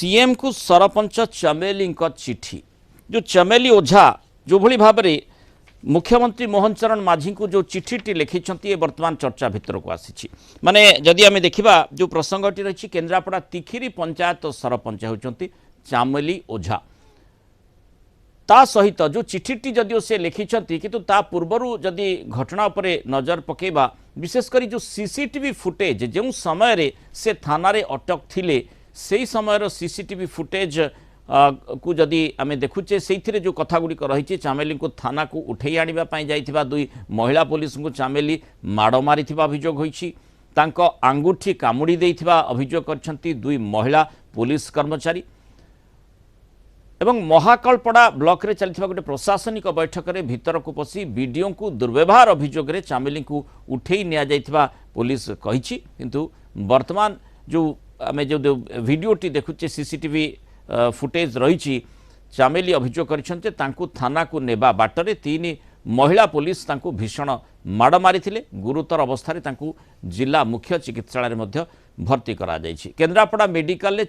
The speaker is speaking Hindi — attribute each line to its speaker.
Speaker 1: सीएम को सरपंच चमेली चिठी जो चमेली ओझा जो भली भाव में मुख्यमंत्री मोहन चरण माझी को जो चिठीटी लिखिं बर्तमान चर्चा भितर को आसी माने जदि आम देखा जो प्रसंगटी रही केन्द्रापड़ा तिखिरी पंचायत सरपंच होती चमेली ओझा ता सहित जो चिठीटी जदिओ से लिखिं किंतु ता पूर्वर जदि घटना उपर नजर पकेबा विशेषकर जो सीसीटीवी फुटेज जो समय रे से थाना रे अटक थिले से समय सीसीटीवी फुटेज को जदि आम देखुचे से जो कथा गुड़िक रही चमेली को थाना को उठे आने जाइथिबा दुई महिला पुलिस को चमेली माड़ मारी अभियोग होइछि तांको आंगुठी कामुड़ी देइथिबा अभियोग करछंती दुई महिला पुलिस कर्मचारी एवं महाकालपड़ा ब्लॉक रे चलथिबा गोटे प्रशासनिक बैठक रे भीतर को पसी बीडीओ को दुर्व्यवहार अभियोग रे चमेली को उठे निया जाइथिबा पुलिस कहिछि किंतु वर्तमान जो आम जो वीडियोटी देखुचे सीसीटीवी फुटेज रही चमेली अभियोग करछन्ते तांकु थाना को नेबा बाटरे तीन महिला पुलिस तांकु भीषण माड़ मारी गुरुतर अवस्था तांकु जिला मुख्य चिकित्सालय भर्ती करा जायछि केन्द्रापड़ा मेडिकल रे